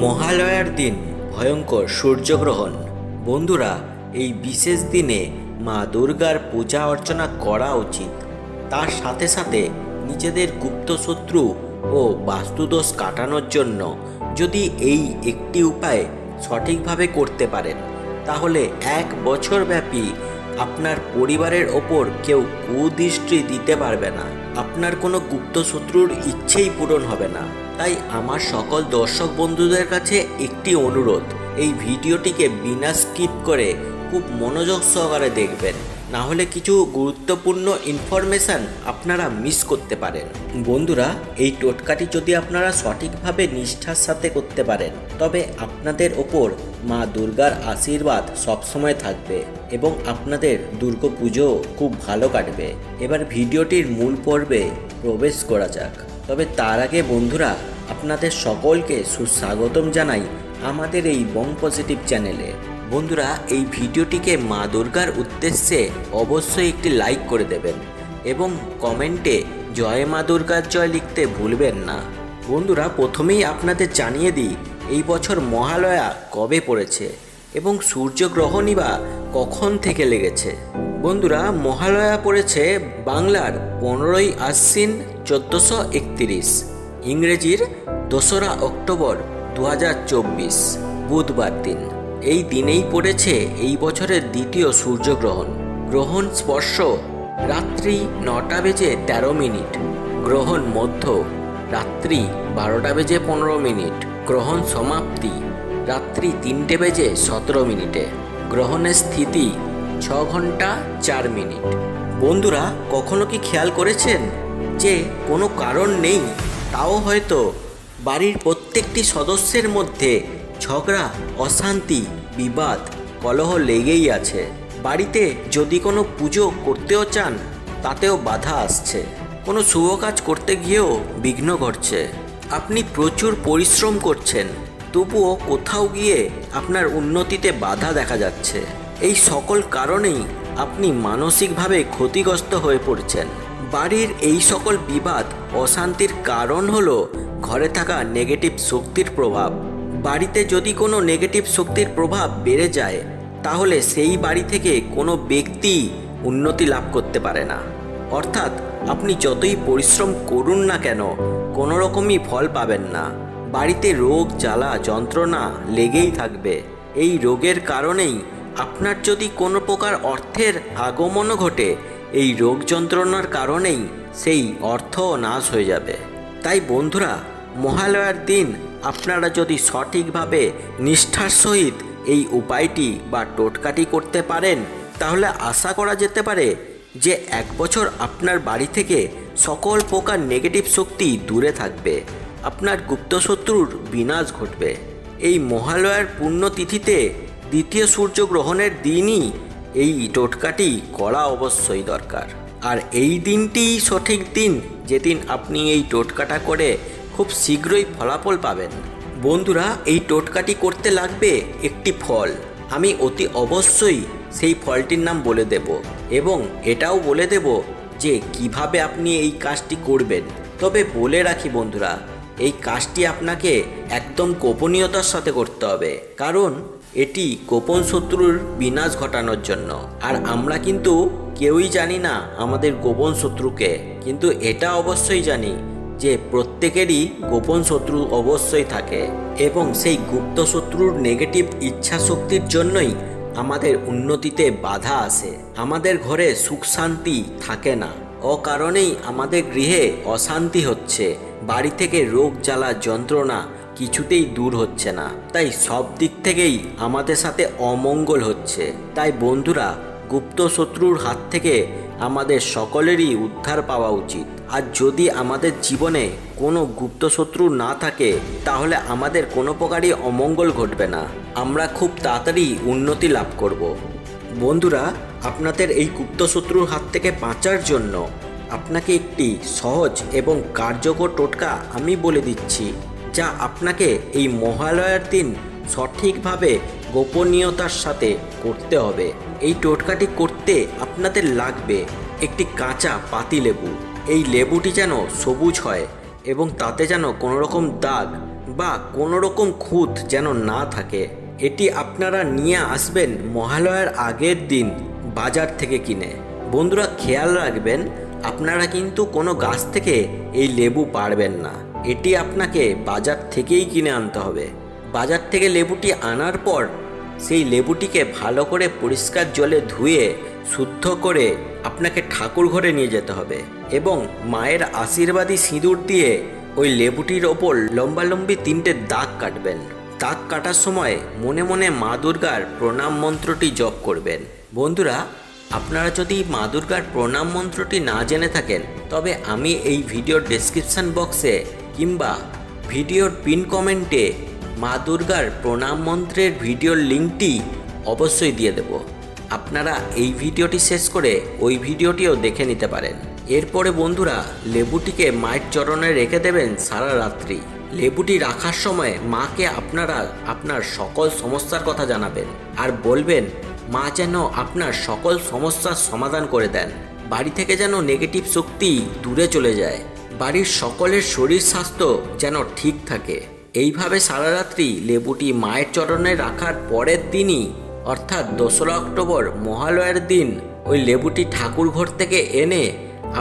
মহালয়ার দিন ভয়ঙ্কর সূর্যগ্রহণ। বন্ধুরা, এই বিশেষ দিনে মা দুর্গার পূজা অর্চনা করা উচিত। তার সাথে সাথে নিজেদের গুপ্তশত্রু ও বাস্তুদোষ কাটানোর জন্য যদি এই একটি উপায় সঠিকভাবে করতে পারেন, তাহলে 1 বছর ব্যাপী আপনার পরিবারের ওপর কেউ কুদৃষ্টি দিতে পারবে না। আপনার কোনো গুপ্তশত্রুর ইচ্ছেই পূরণ হবে না। তাই আমার সকল দর্শক বন্ধুদের কাছে একটি অনুরোধ, এই ভিডিওটিকে বিনা স্কিপ করে খুব মনোযোগ সহকারে দেখবেন, না হলে কিছু গুরুত্বপূর্ণ ইনফরমেশান আপনারা মিস করতে পারেন। বন্ধুরা, এই টোটকাটি যদি আপনারা সঠিকভাবে নিষ্ঠার সাথে করতে পারেন, তবে আপনাদের ওপর মা দুর্গার আশীর্বাদ সবসময় থাকবে এবং আপনাদের দুর্গাপুজো খুব ভালো কাটবে। এবার ভিডিওটির মূল পর্বে প্রবেশ করা যাক। তবে তার আগে বন্ধুরা, আপনাদের সকলকে সুস্বাগতম জানাই আমাদের এই বং পজিটিভ চ্যানেলে। বন্ধুরা, এই ভিডিওটিকে মা দুর্গার উদ্দেশ্যে অবশ্যই একটি লাইক করে দেবেন এবং কমেন্টে জয় মা দুর্গার জয় লিখতে ভুলবেন না। বন্ধুরা, প্রথমেই আপনাদের জানিয়ে দিই এই বছর মহালয়া কবে পড়েছে এবং সূর্যগ্রহণই বা কখন থেকে লেগেছে। বন্ধুরা, মহালয়া পড়েছে বাংলার 15ই আশ্বিন 1431, ইংরেজির 2রা অক্টোবর 2024 বুধবার দিন। এই দিনেই পড়েছে এই বছরের দ্বিতীয় সূর্যগ্রহণ। গ্রহণ স্পর্শ রাত্রি 9টা বেজে 13 মিনিট, গ্রহণ মধ্য রাত্রি 12টা বেজে 15 মিনিট, গ্রহণ সমাপ্তি রাত্রি 3টে বেজে 17 মিনিটে, গ্রহণের স্থিতি 6 ঘন্টা 4 মিনিট। বন্ধুরা, কখনো কি খেয়াল করেছেন যে কোনো কারণ নেই, তাও হয়তো বাড়ির প্রত্যেকটি সদস্যের মধ্যে ঝগড়া, অশান্তি, বিবাদ, কলহ লেগেই আছে। বাড়িতে যদি কোনো পুজো করতেও চান, তাতেও বাধা আসছে। কোনো শুভ কাজ করতে গিয়েও বিঘ্ন ঘটছে। আপনি প্রচুর পরিশ্রম করছেন, তবুও কোথাও গিয়ে আপনার উন্নতিতে বাধা দেখা যাচ্ছে। এই সকল কারণেই আপনি মানসিকভাবে ক্ষতিগ্রস্ত হয়ে পড়ছেন। বাড়ির এই সকল বিবাদ, অশান্তির কারণ হলো ঘরে থাকা নেগেটিভ শক্তির প্রভাব। বাড়িতে যদি কোনো নেগেটিভ শক্তির প্রভাব বেড়ে যায়, তাহলে সেই বাড়ি থেকে কোনো ব্যক্তি উন্নতি লাভ করতে পারে না। অর্থাৎ আপনি যতই পরিশ্রম করুন না কেন, কোনো রকমই ফল পাবেন না। বাড়িতে রোগ, জ্বালা, যন্ত্রণা লেগেই থাকবে। এই রোগের কারণেই আপনার যদি কোনো প্রকার অর্থের আগমনও ঘটে, এই রোগ যন্ত্রণার কারণেই সেই অর্থ নাশ হয়ে যাবে। তাই বন্ধুরা, মহালয়ার দিন আপনারা যদি সঠিকভাবে নিষ্ঠার সহিত এই উপায়টি বা টোটকাটি করতে পারেন, তাহলে আশা করা যেতে পারে যে 1 বছর আপনার বাড়ি থেকে সকল প্রকার নেগেটিভ শক্তি দূরে থাকবে, আপনার গুপ্তশত্রুর বিনাশ ঘটবে। এই মহালয়ার পুণ্যতিথিতে দ্বিতীয় সূর্যগ্রহণের দিনই এই টোটকাটি করা অবশ্যই দরকার। আর এই দিনটিই সঠিক দিন যেদিন আপনি এই টোটকাটা করে খুব শীঘ্রই ফলাফল পাবেন। বন্ধুরা, এই টোটকাটি করতে লাগবে একটি ফল। আমি অতি অবশ্যই সেই ফলটির নাম বলে দেব এবং এটাও বলে দেব যে কিভাবে আপনি এই কাজটি করবেন। তবে বলে রাখি বন্ধুরা, এই কাজটি আপনাকে একদম গোপনীয়তার সাথে করতে হবে, কারণ এটি গোপন শত্রুর বিনাশ ঘটানোর জন্য। আর আমরা কিন্তু কেউই জানি না আমাদের গোপন শত্রুকে, কিন্তু এটা অবশ্যই জানি যে প্রত্যেকেরই গোপন শত্রু অবশ্যই থাকে এবং সেই গুপ্ত শত্রুর নেগেটিভ ইচ্ছা শক্তির জন্যই আমাদের উন্নতিতে বাধা আসে। আমাদের ঘরে সুখ শান্তি থাকে না, অকারণেই আমাদের গৃহে অশান্তি হচ্ছে, বাড়ি থেকে রোগ, জ্বালা, যন্ত্রণা কিছুতেই দূর হচ্ছে না। তাই সব দিক থেকেই আমাদের সাথে অমঙ্গল হচ্ছে। তাই বন্ধুরা, গুপ্ত শত্রুর হাত থেকে আমাদের সকলেরই উদ্ধার পাওয়া উচিত। আর যদি আমাদের জীবনে কোনো গুপ্ত শত্রু না থাকে, তাহলে আমাদের কোনো প্রকারই অমঙ্গল ঘটবে না, আমরা খুব তাড়াতাড়ি উন্নতি লাভ করব। বন্ধুরা, আপনাদের এই গুপ্ত শত্রুর হাত থেকে বাঁচার জন্য আপনাকে একটি সহজ এবং কার্যকর টোটকা আমি বলে দিচ্ছি, যা আপনাকে এই মহালয়ার দিন সঠিকভাবে গোপনীয়তার সাথে করতে হবে। এই টোটকাটি করতে আপনাদের লাগবে একটি কাঁচা পাতিলেবু। এই লেবুটি যেন সবুজ হয় এবং তাতে যেন কোনো রকম দাগ বা কোনো রকম খুঁত যেন না থাকে। এটি আপনারা নিয়ে আসবেন মহালয়ার আগের দিন বাজার থেকে কিনে। বন্ধুরা খেয়াল রাখবেন, আপনারা কিন্তু কোনো গাছ থেকে এই লেবু পারবেন না, এটি আপনাকে বাজার থেকেই কিনে আনতে হবে। বাজার থেকে লেবুটি আনার পর সেই লেবুটিকে ভালো করে পরিষ্কার জলে ধুয়ে শুদ্ধ করে আপনাকে ঠাকুর ঘরে নিয়ে যেতে হবে এবং মায়ের আশীর্বাদী সিঁদুর দিয়ে ওই লেবুটির ওপর লম্বালম্বি 3টে দাগ কাটবেন। দাগ কাটার সময় মনে মনে মা দুর্গার প্রণাম মন্ত্রটি জপ করবেন। বন্ধুরা, আপনারা যদি মা দুর্গার প্রণাম মন্ত্রটি না জেনে থাকেন তবে আমি এই ভিডিওর ডেসক্রিপশন বক্সে কিংবা ভিডিওর পিন কমেন্টে মা দুর্গার প্রণাম মন্ত্রের ভিডিওর লিঙ্কটি অবশ্যই দিয়ে দেব। আপনারা এই ভিডিওটি শেষ করে ওই ভিডিওটিও দেখে নিতে পারেন। এরপরে বন্ধুরা লেবুটিকে মায়ের চরণে রেখে দেবেন সারা রাত্রি। লেবুটি রাখার সময় মাকে আপনারা আপনার সকল সমস্যার কথা জানাবেন আর বলবেন মা যেন আপনার সকল সমস্যার সমাধান করে দেন। বাড়ি থেকে যেন নেগেটিভ শক্তি দূরে চলে যায়, বাড়ির সকলের শরীর স্বাস্থ্য যেন ঠিক থাকে। এইভাবে সারা রাত্রি লেবুটি মায়ের চরণে রাখার পরের দিনই অর্থাৎ 2রা অক্টোবর মহালয়ার দিন ওই লেবুটি ঠাকুর ঘর থেকে এনে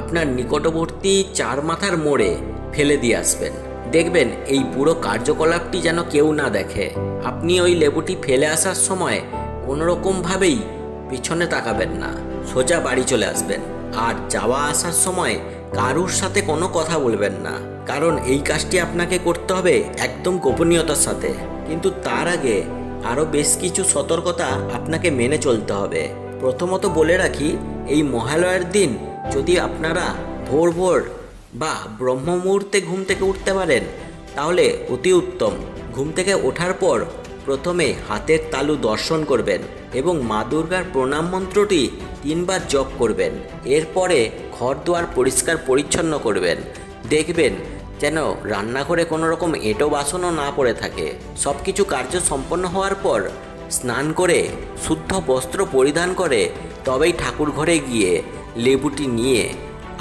আপনার নিকটবর্তী 4 মাথার মোড়ে ফেলে দিয়ে আসবেন। দেখবেন এই পুরো কার্যকলাপটি যেন কেউ না দেখে। আপনি ওই লেবুটি ফেলে আসার সময় কোনোরকমভাবেই পিছনে তাকাবেন না, সোজা বাড়ি চলে আসবেন। আর যাওয়া আসার সময় কারুর সাথে কোনো কথা বলবেন না, কারণ এই কাজটি আপনাকে করতে হবে একদম গোপনীয়তার সাথে। কিন্তু তার আগে আরও বেশ কিছু সতর্কতা আপনাকে মেনে চলতে হবে। প্রথমত বলে রাখি, এই মহালয়ার দিন যদি আপনারা ভোর ভোর বা ব্রহ্ম মুহূর্তে ঘুম থেকে উঠতে পারেন তাহলে অতি উত্তম। ঘুম থেকে ওঠার পর প্রথমে হাতের তালু দর্শন করবেন এবং মা দুর্গার প্রণাম মন্ত্রটি 3বার জপ করবেন। এরপরে ঘর দুয়ার পরিষ্কার পরিচ্ছন্ন করবেন। দেখবেন যেন রান্নাঘরে কোনো রকম এঁটো বাসনও না পড়ে থাকে। সব কিছু কার্য সম্পন্ন হওয়ার পর স্নান করে শুদ্ধ বস্ত্র পরিধান করে তবেই ঠাকুর ঘরে গিয়ে লেবুটি নিয়ে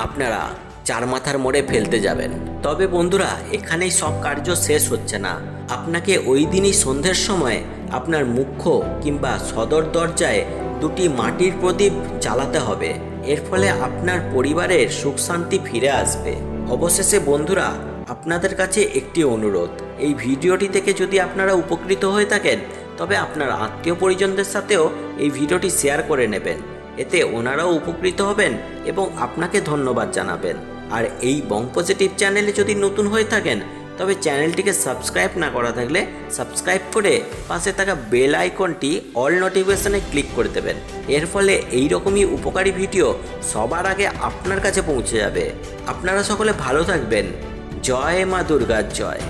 আপনারা 4 মাথার মোড়ে ফেলতে যাবেন। তবে বন্ধুরা, এখানেই সব কার্য শেষ হচ্ছে না। আপনাকে ওই দিনই সন্ধ্যের সময় আপনার মুখ্য কিংবা সদর দরজায় 2টি মাটির প্রদীপ জ্বালাতে হবে। এর ফলে আপনার পরিবারের সুখ শান্তি ফিরে আসবে। অবশেষে বন্ধুরা, আপনাদের কাছে একটি অনুরোধ, এই ভিডিওটি থেকে যদি আপনারা উপকৃত হয়ে থাকেন তবে আপনার আত্মীয় পরিজনদের সাথেও এই ভিডিওটি শেয়ার করে নেবেন। এতে ওনারাও উপকৃত হবেন এবং আপনাকে ধন্যবাদ জানাবেন। আর এই বং পজিটিভ চ্যানেলে যদি নতুন হয়ে থাকেন তবে চ্যানেলটিকে সাবস্ক্রাইব না করা থাকলে সাবস্ক্রাইব করে পাশে থাকা বেল আইকনটি অল নোটিফিকেশনে ক্লিক করে দেবেন। এর ফলে এই রকমই উপকারী ভিডিও সবার আগে আপনার কাছে পৌঁছে যাবে। আপনারা সকলে ভালো থাকবেন। জয় মা দুর্গার জয়।